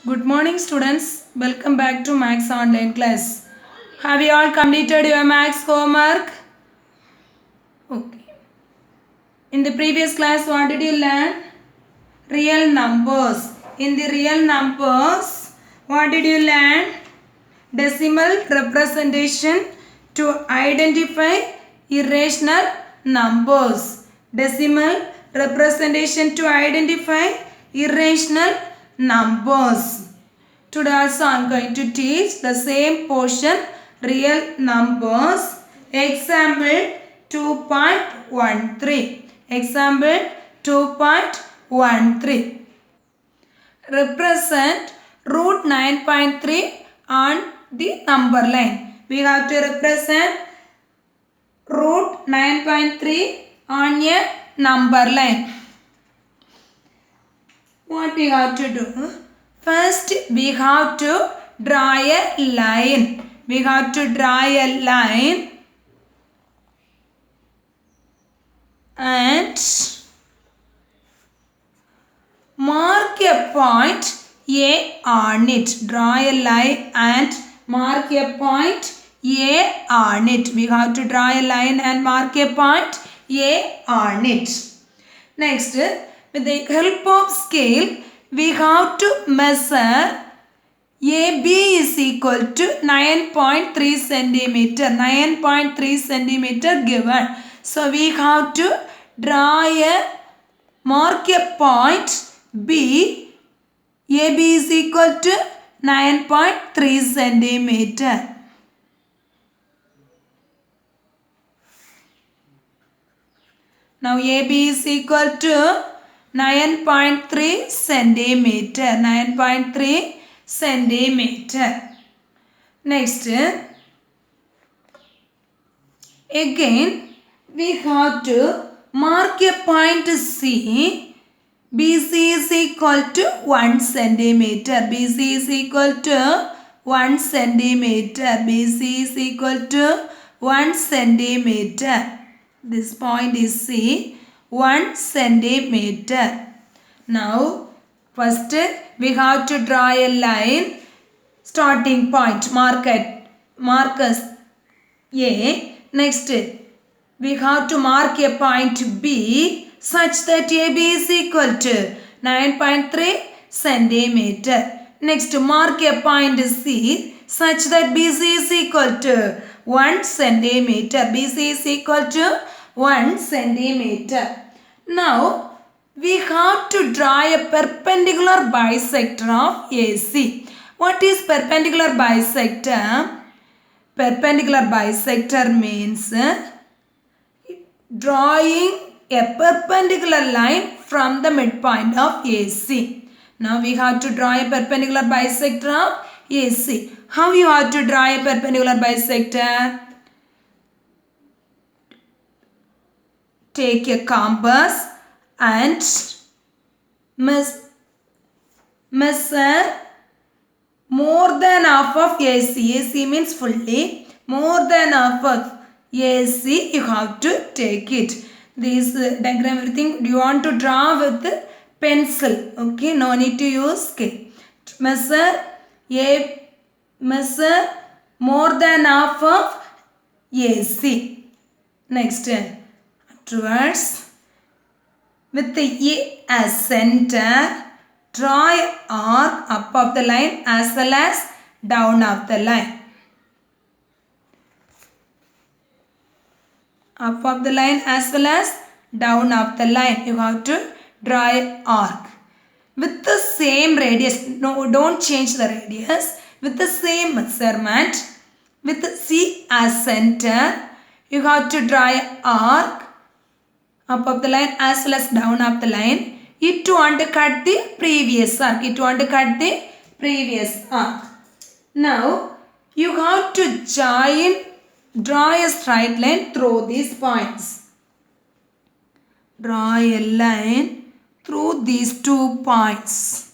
Good morning, students. Welcome back to Max online class. Have you all completed your Max homework? Okay. In the previous class, what did you learn? Real numbers. In the real numbers, what did you learn? Decimal representation to identify irrational numbers. Decimal representation to identify irrational numbers. Today also I am going to teach the same portion, real numbers. Example 2.13. Example 2.13. Represent root 9.3 on the number line. We have to represent root 9.3 on a number line. What we have to do? First, we have to draw a line. We have to draw a line and mark a point A on it. Draw a line and mark a point A on it. We have to draw a line and mark a point A on it. Next, with the help of scale, we have to measure AB is equal to 9.3 centimeter. 9.3 centimeter given. So we have to mark a point B. AB is equal to 9.3 centimeter. Now AB is equal to 9.3 centimeter. 9.3 centimeter. Next, again we have to mark a point C. BC is equal to 1 centimeter. BC is equal to 1 centimeter. BC is equal to 1 centimeter. This point is C, 1 centimeter. Now, first we have to draw a line, starting point, markers A. Next, we have to mark a point B such that AB is equal to 9.3 centimeter. Next, mark a point C such that BC is equal to 1 centimeter. BC is equal to 1 centimeter. Now, we have to draw a perpendicular bisector of AC. What is perpendicular bisector? Perpendicular bisector means drawing a perpendicular line from the midpoint of AC. Now we have to draw a perpendicular bisector of AC. How you have to draw a perpendicular bisector? Take a compass and measure more than half of AC. AC means fully. More than half of AC you have to take it. This diagram, everything you want to draw with pencil. Okay, no need to use scale. Measure more than half of AC. Next, afterwards, with the A as center, draw an arc up of the line as well as down of the line. Up of the line as well as down of the line. You have to draw an arc. With the same radius, no, don't change the radius. With the same measurement, with C as center, you have to draw an arc up of the line as well as down of the line. It want to cut the previous arc. It want to cut the previous arc. Now, you have to draw a straight line through these points. Draw a line through these 2 points.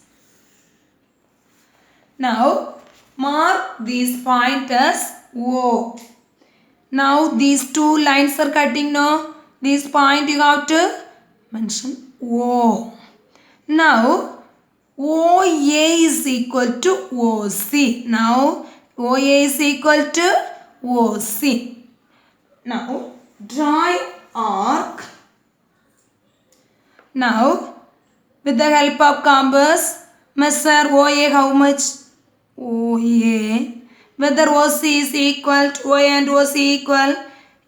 Now, mark these points as O. Now, these 2 lines are cutting now. This point you have to mention O. Now, OA is equal to OC. Now OA is equal to OC. Now draw arc. Now with the help of compass, measure OA how much? OA. Whether OC is equal to OA and OC equal?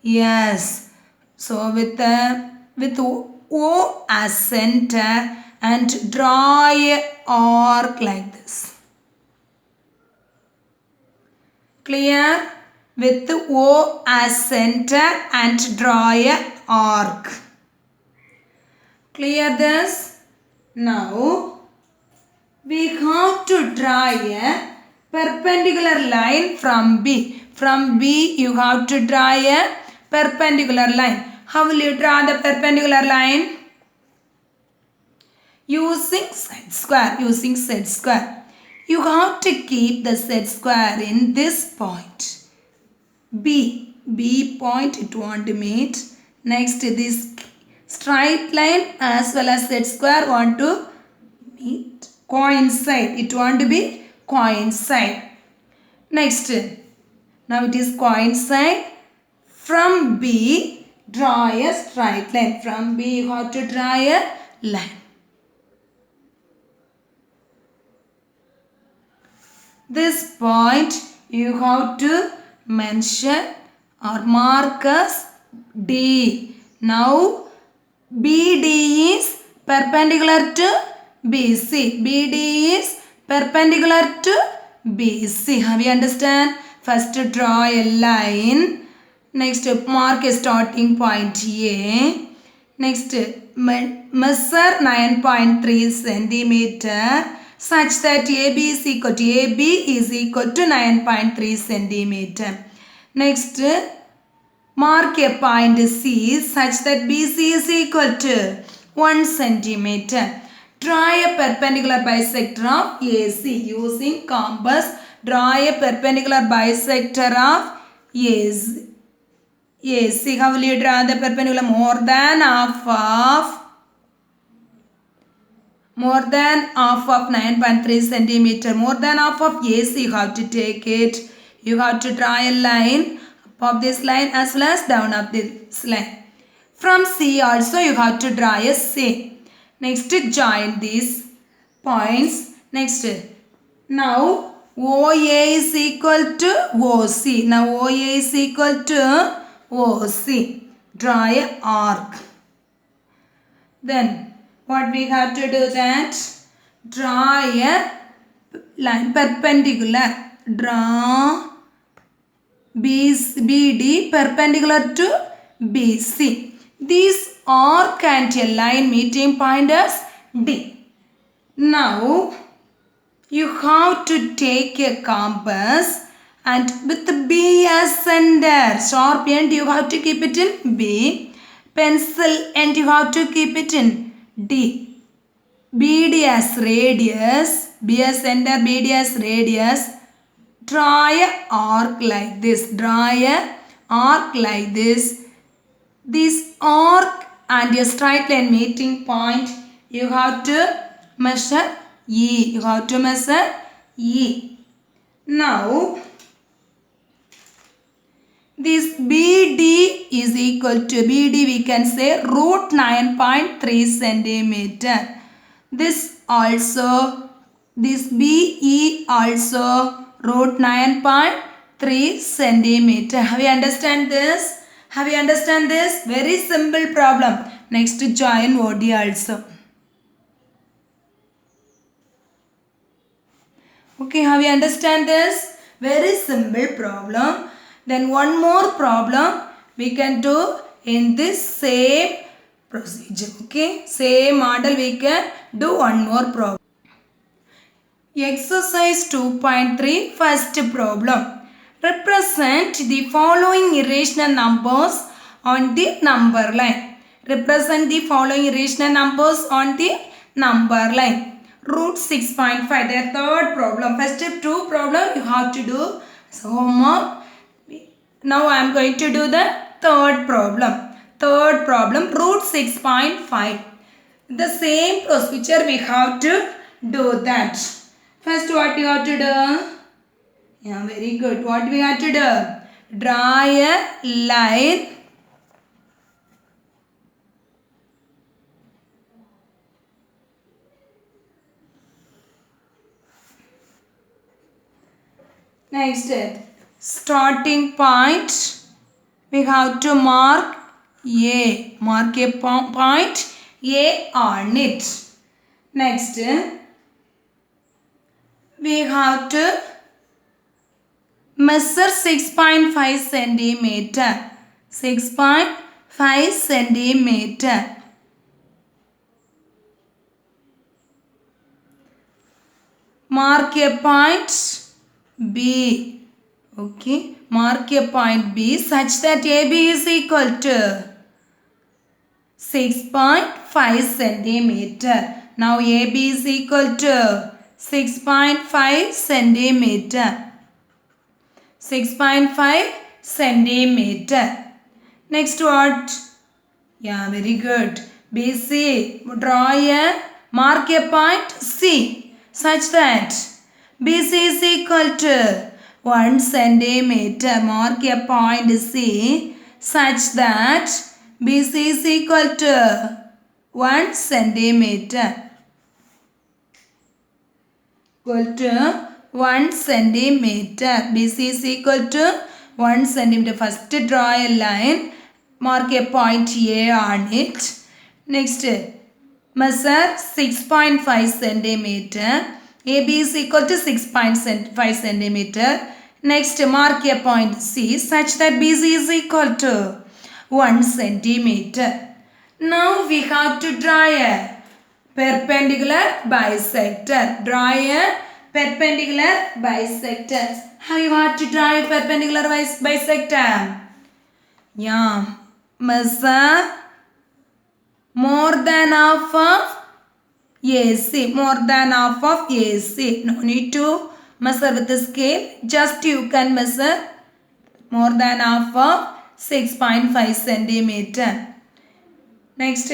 Yes. So with O as center and draw a arc like this. Clear? With O as center and draw a arc. Clear this? Now we have to draw a perpendicular line from B. From B you have to draw a perpendicular line. How will you draw the perpendicular line? Using set square. Using set square. You have to keep the set square in this point. B. B point it want to meet. Next this straight line as well as set square want to meet. Coincide. It want to be coincide. Next. Now it is coincide. From B draw a straight line. From B you have to draw a line. This point you have to mention or mark as D. Now BD is perpendicular to BC. BD is perpendicular to BC. Have you understand? First draw a line. Next mark a starting point A. Next measure 9.3 centimeter such that AB is equal to 9.3 centimeter. Next mark a point C such that BC is equal to 1 centimeter. Draw a perpendicular bisector of AC using compass. Draw a perpendicular bisector of AC. How will you draw the perpendicular? More than half of 9.3 centimeter. More than half of AC you have to take it. You have to draw a line up of this line as well as down of this line. From C also you have to draw a C. Next join these points. Next now OA is equal to OC. Now OA is equal to OC. Draw a arc. Then what we have to do that? Draw a line perpendicular. Draw BD perpendicular to BC. This arc and a line meeting point as D. Now you have to take a compass and with B as center, sharp end you have to keep it in B, pencil end you have to keep it in D. BD as radius, B as center, BD as radius. Draw a arc like this. Draw a arc like this. This arc and a straight line meeting point you have to measure E. You have to measure E. Now this BD is equal to BD we can say root 9.3 centimeter. This BE also root 9.3 centimeter. Have you understand this? Have you understand this? Very simple problem. Next join OD also. Okay, have you understand this? Very simple problem. Then one more problem we can do in this same procedure. Okay, same model we can do one more problem. Exercise 2.3 first problem. Represent the following irrational numbers on the number line. Represent the following irrational numbers on the number line. Root 6.5, the third problem. First two problem you have to do homework. Now I am going to do the third problem. Root 6.5. The same procedure we have to do that. First, what you have to do? Yeah, very good. What we have to do? Draw a line. Next, starting point. We have to mark A. Mark a point A on it. Next, we have to measure 6.5 centimeter. 6.5 centimeter. Mark a point B. Okay. Mark a point B such that AB is equal to 6.5 centimeter. Now AB is equal to 6.5 centimeter. 6.5 centimeter. Next what? Yeah, very good. BC. Draw a, mark a point C such that BC is equal to 1 centimeter. Mark a point C such that BC is equal to 1 centimeter. Equal to 1 centimeter. BC is equal to 1 centimeter. First draw a line. Mark a point A on it. Next, measure 6.5 centimeter. AB is equal to 6.5 centimeter. Next, mark a point C such that BC is equal to 1 centimeter. Now we have to draw a perpendicular bisector. Draw a perpendicular bisector. How you have to draw a perpendicular bisector? Yeah, measure more than half of AC. More than half of AC. No need to measure with the scale. Just you can measure more than half of 6.5 centimeter. Next,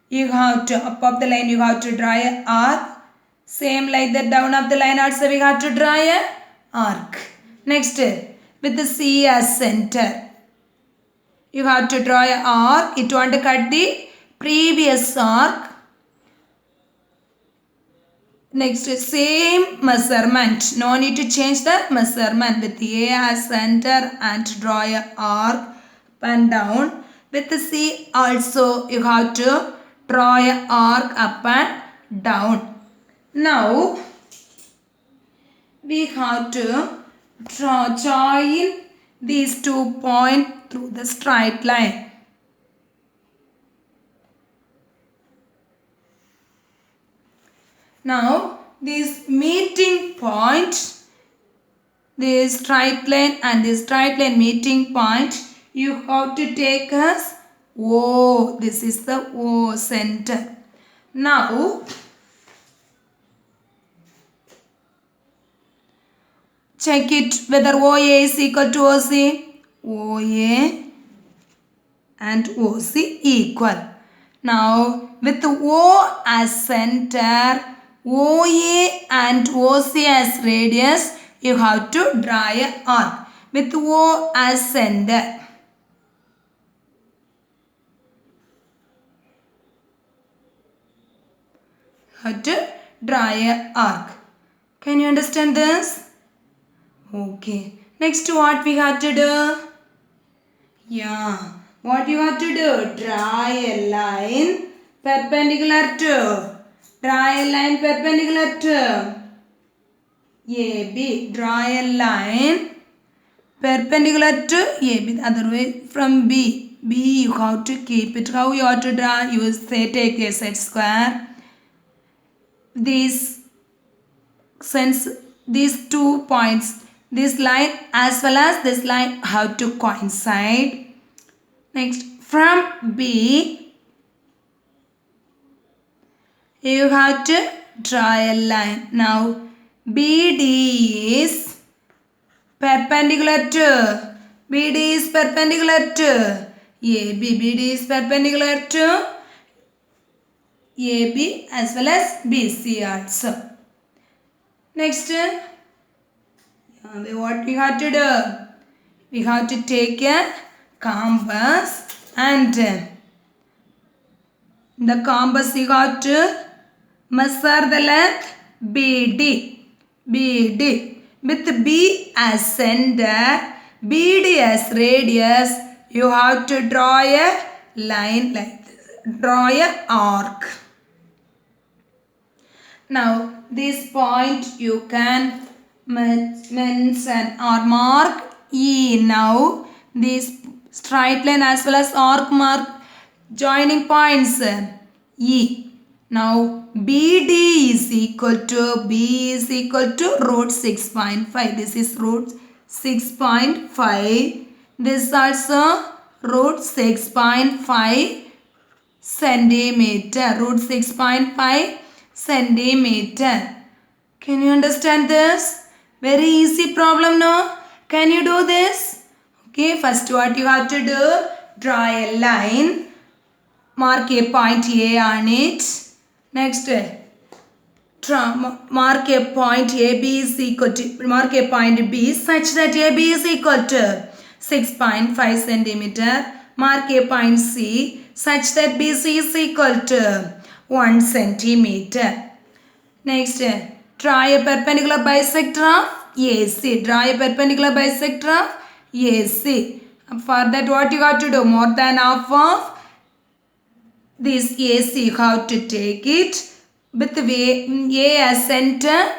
you have to up of the line you have to draw a arc. Same like that down of the line also we have to draw a arc. Next, with the C as center, you have to draw a arc. It want to cut the previous arc. Next, same measurement. No need to change the measurement. With A as center and draw a arc up and down. With the C also you have to draw a arc up and down. Now we have to join these 2 points through the straight line. Now this meeting point, this straight line and this straight line meeting point, you have to take as O. This is the O center. Now check it whether OA is equal to OC. OA and OC equal. Now with O as center, OA and OC as radius, you have to draw a arc. With O as center, have to draw a arc. Can you understand this? Okay. Next, what we have to do? Yeah. What you have to do? Draw a line perpendicular to. Draw a line perpendicular to AB. Draw a line perpendicular to AB. The other way from B. B you have to keep it. How you have to draw? You say take a set square. These 2 points, this line as well as this line have to coincide. Next, from B you have to draw a line. Now BD is perpendicular to AB. BD is perpendicular to AB as well as BC also. Next, what we have to do? We have to take a compass and the compass you got to measure the length BD with B as center, BD as radius. You have to draw a line like this. Draw a arc. Now this point you can mention or mark E. Now this straight line as well as arc mark joining points E. Now BD is equal to root 6.5. This is root 6.5. This also root 6.5 centimeter. Root 6.5 centimeter. Can you understand this? Very easy problem, no? Can you do this? Okay, first what you have to do? Draw a line. Mark a point A on it. Next, mark a point AB is equal to, mark a point B such that AB is equal to 6.5 centimeter. Mark a point C such that BC is equal to 1 centimeter. Next, draw a perpendicular bisector of AC. Draw a perpendicular bisector of AC. For that what you have to do? More than half of this AC you have to take it with A as center,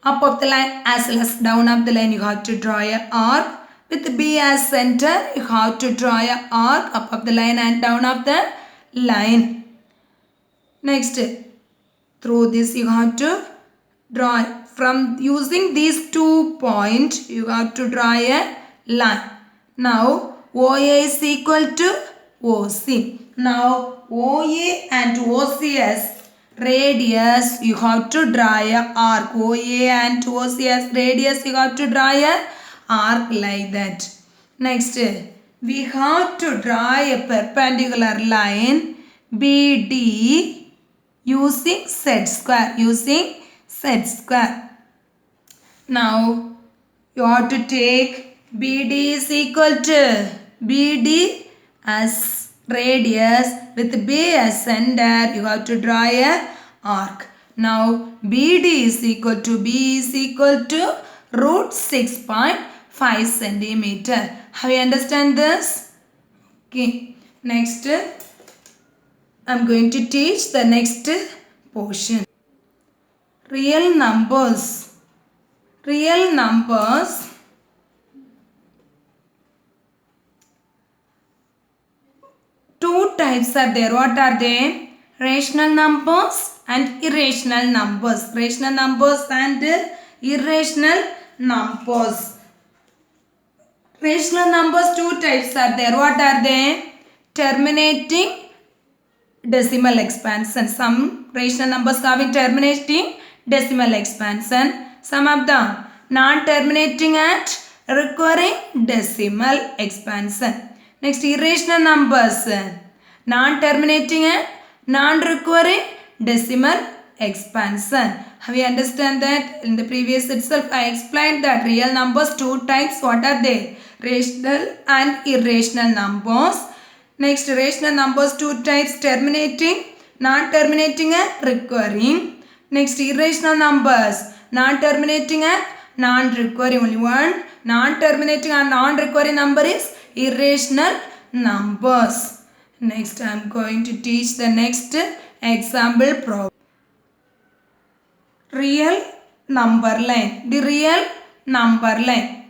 up of the line as well as down of the line you have to draw a arc. With B as center you have to draw a arc up of the line and down of the line. Next, through this you have to draw, from using these 2 points you have to draw a line. Now OA is equal to OC. Now OA and OC as radius you have to draw a arc. OA and OC as radius you have to draw a arc like that. Next, we have to draw a perpendicular line BD using set square. Now you have to take BD is equal to BD as radius with B as center. You have to draw a arc. Now BD is equal to root 6.5 centimeter. Have you understand this? Okay. Next, I am going to teach the next portion. Real numbers. Real numbers. Two types are there. What are they? Rational numbers and irrational numbers. Rational numbers and irrational numbers. Rational numbers, two types are there. What are they? Terminating decimal expansion. Some rational numbers having terminating decimal expansion. Some of them non-terminating and requiring decimal expansion. Next, irrational numbers. Non-terminating and non-requiring decimal expansion. Have you understand that? In the previous itself I explained that real numbers two types. What are they? Rational and irrational numbers. Next, rational numbers two types: terminating, non-terminating and recurring. Next, irrational numbers: non-terminating and non-recurring. Only one non-terminating and non-recurring number is irrational numbers. Next, I am going to teach the next example problem. Real number line. The real number line.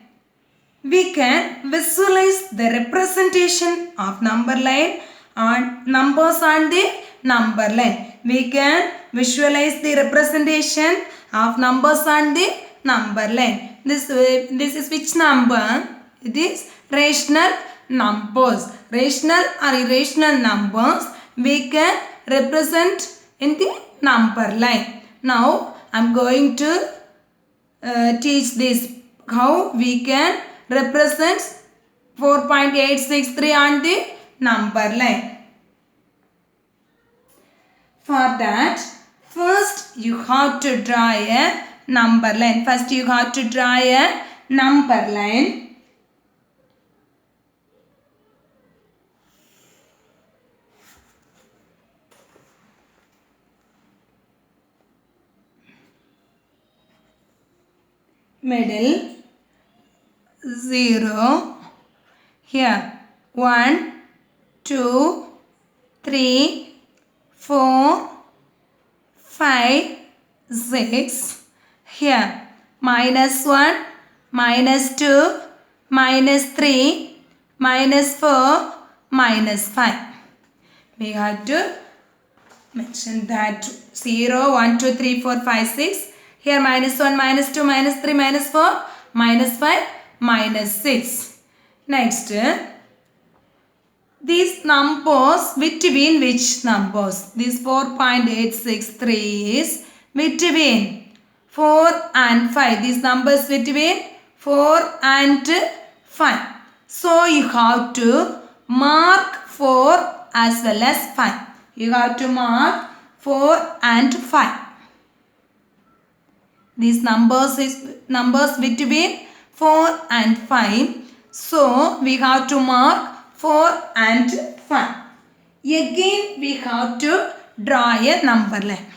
We can visualize the representation of number line and numbers on the number line. We can visualize the representation of numbers on the number line. This is which number? It is rational numbers. Rational or irrational numbers we can represent in the number line. Now I am going to teach this how we can represent 4.863 on the number line. For that, first you have to draw a number line. First you have to draw a number line. Middle 0. Here 1, 2, 3, 4, 5, 6. Here -1, -2, -3, -4, -5. We have to mention that 0, 1, 2, 3, 4, 5, 6. Here -1, -2, -3, -4, -5, -6. Next, these numbers between which numbers? This 4.863 is between 4 and 5. These numbers between 4 and 5. So you have to mark 4 as well as 5. You have to mark 4 and 5. These numbers is numbers between 4 and 5. So we have to mark 4 and 5. Again we have to draw a number line.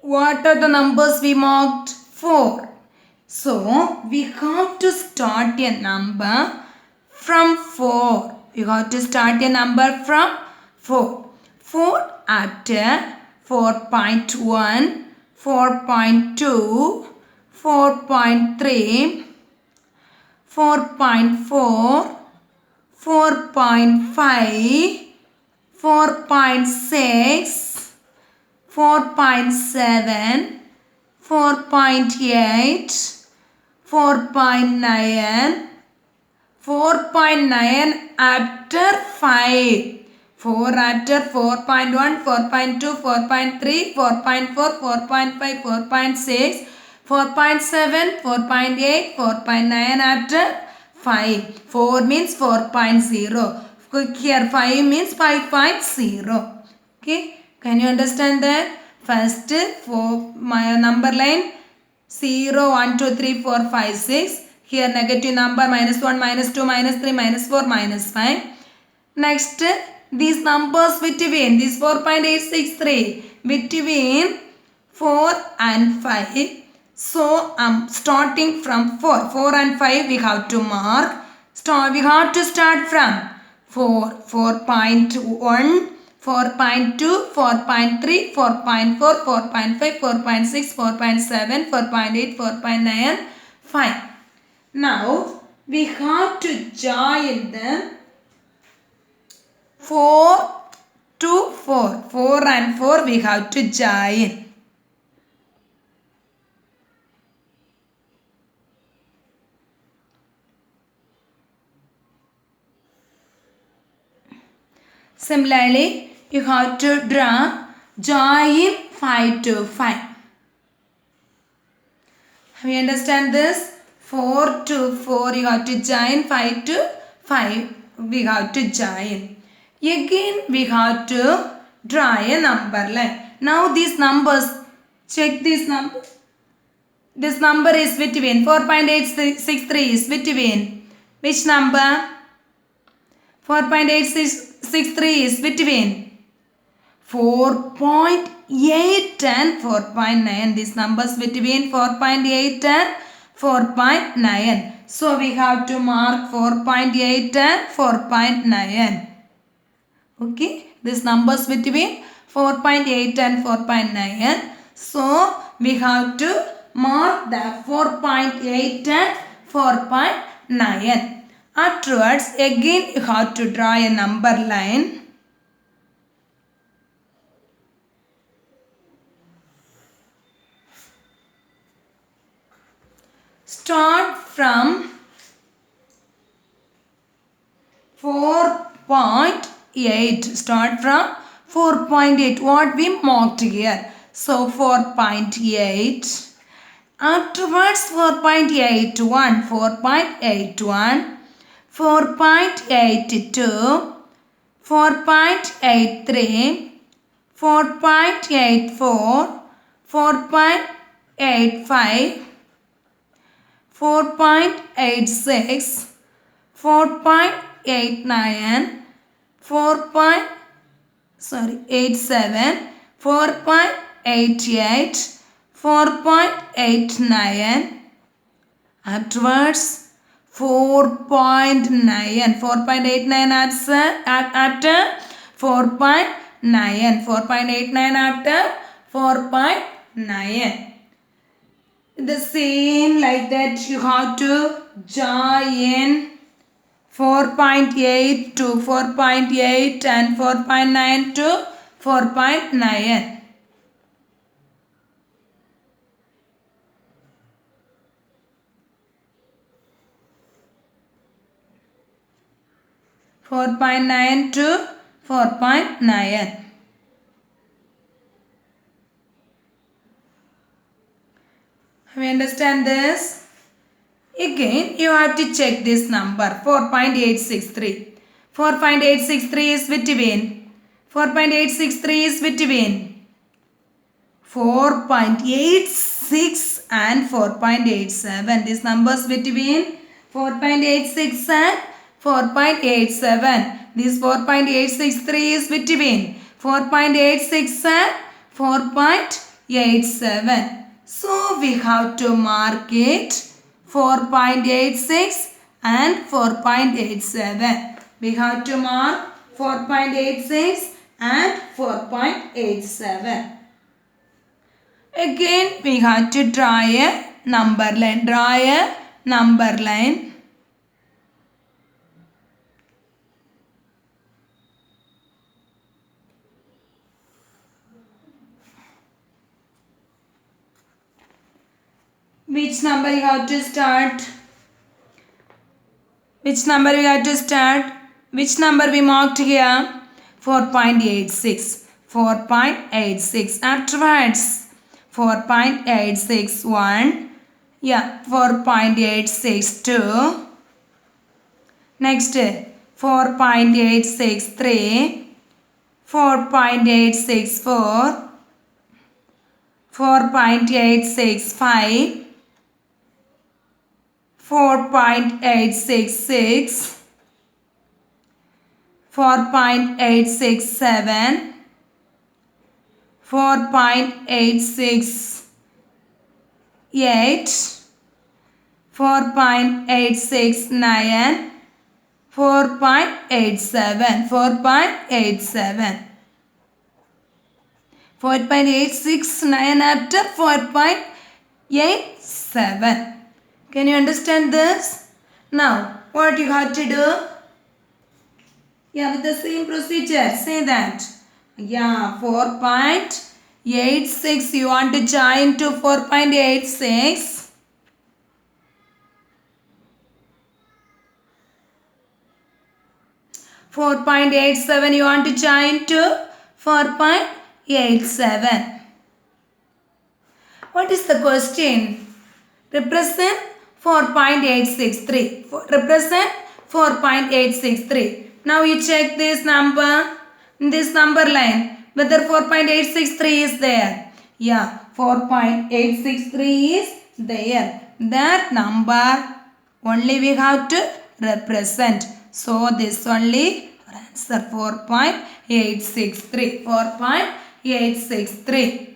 What are the numbers we marked? 4. So we have to start a number from 4. You have to start a number from 4. 4 after 4.1, 4.2, 4.3, 4.4, 4.5, 4.6, 4.7, 4.8, 4.9, 4.9 after 5. 4 after 4.1, 4.2, 4.3, 4.4, 4.5, 4.6, 4.7, 4.8, 4.9 after 5. 4 means 4.0. Here 5 means 5.0. Okay. Can you understand that? First, for my number line 0, 1, 2, 3, 4, 5, 6. Here negative number -1, -2, -3, -4, -5. Next, these numbers between this 4.863 between 4 and 5. So starting from 4. 4 and 5 we have to mark. We have to start from 4. 4.1. 4.2, 4.3, 4.4, 4.5, 4.6, 4.7, 4.8, 4.9, 5. Now we have to join them 4 to 4. 4 and 4 we have to join. Similarly, you have to draw join 5 to 5. We understand this? 4 to 4 you have to join, 5 to 5 we have to join. Again we have to draw a number line. Now these numbers, check this number. This number is between 4.863 is between which number? 4.863 is between 4.8 and 4.9. These numbers between 4.8 and 4.9. So we have to mark 4.8 and 4.9. Okay. These numbers between 4.8 and 4.9. So we have to mark the 4.8 and 4.9. Afterwards, again you have to draw a number line. Start from 4.8 4.8. Start from 4.8. What we marked here. So 4.8. Afterwards 4.81. 4.81. 4.82. 4.83. 4.84. 4.85. 4.86. 4.89. 87. 4.88. 4.89. Afterwards 4.9. 4.89 after 4.9. 4.89 after 4.9. The same like that you have to join 4.8 to 4.8 and 4.9 to 4.9. 4.9 to 4.9. We understand this? Again, you have to check this number 4.863. 4.863 is between 4.86 and 4.87. This numbers between 4.86 and 4.87. This 4.863 is between 4.86 and 4.87. So we have to mark it 4.86 and 4.87. We have to mark 4.86 and 4.87. Again we have to draw a number line. Draw a number line. Which number you have to start? Which number we have to start? Which number we marked here? 4.86. 4.86. Afterwards 4.861. Yeah, 4.862. Next 4.863. 4.864. 4.865. 4.866. 4.867. 4.868. 4.869. 4.87. 4.87. 4.869 after 4.87. Can you understand this? Now, what you have to do? Yeah, with the same procedure. Say that. Yeah, 4.86. You want to join to 4.86. $4.87 you want to join to 4.87. What is the question? Represent 4.863. Represent 4.863. Now you check this number, this number line, whether 4.863 is there. Yeah, 4.863 is there. That number only we have to represent. So this only answer 4.863. 4.863.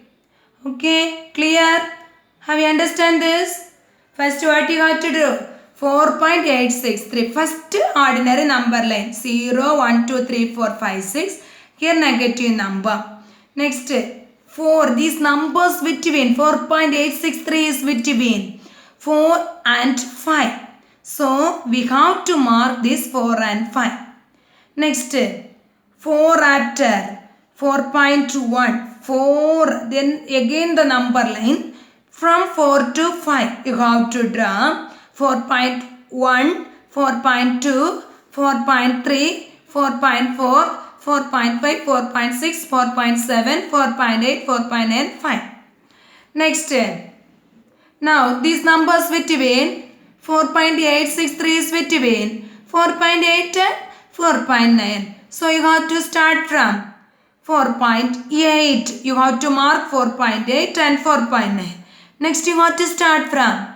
Okay, clear? Have you understand this? First what you have to do? 4.863. First ordinary number line. 0, 1, 2, 3, 4, 5, 6. Here negative number. Next 4. These numbers between 4.863 is between 4 and 5. So we have to mark this 4 and 5. Next 4 after 4.1. 4. Then again the number line. From 4 to 5, you have to draw 4.1, 4.2, 4.3, 4.4, 4.5, 4.6, 4.7, 4.8, 4.9, 5. Next, now these numbers between 4.863 is between 4.8 and 4.9. So you have to start from 4.8. You have to mark 4.8 and 4.9. Next you have to start from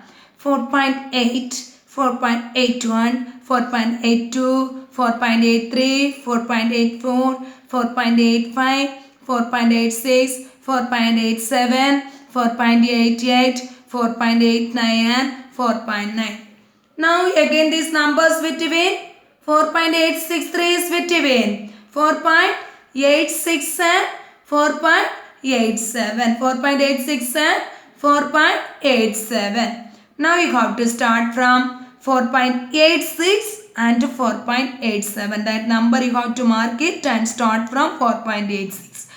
4.8, 4.81, 4.82, 4.83, 4.84, 4.85, 4.86, 4.87, 4.88, 4.89 and 4.9. Now again these numbers between 4.863 is between 4.86 and 4.87. 4.86 and 4.87. Now you have to start from 4.86 and 4.87. That number you have to mark it and start from 4.86.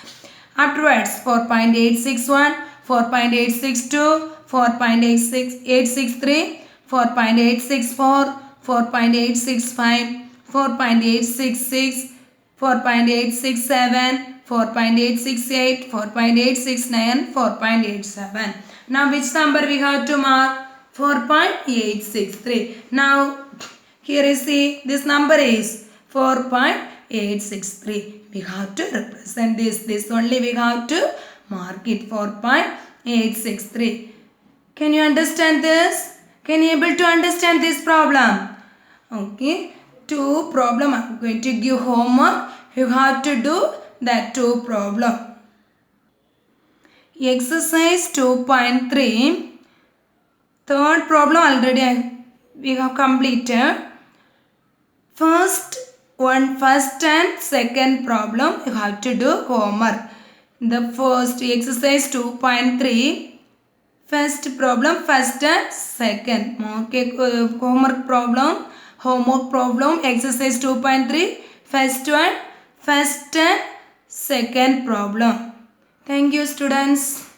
Afterwards 4.861, 4.862, 4.863, 4.864, 4.865, 4.866, 4.867, 4.868, 4.869, 4.87. Now which number we have to mark? 4.863. Now here is this number is 4.863. We have to represent this only we have to mark it 4.863. Can you understand this? Can you able to understand this problem? Okay, 2 problem I am going to give homework. You have to do that 2 problem. Exercise 2.3. Third problem already we have completed. First and second problem you have to do homework. The first exercise 2.3. First problem, first and second. Homework problem, exercise 2.3, first and second problem. Thank you students.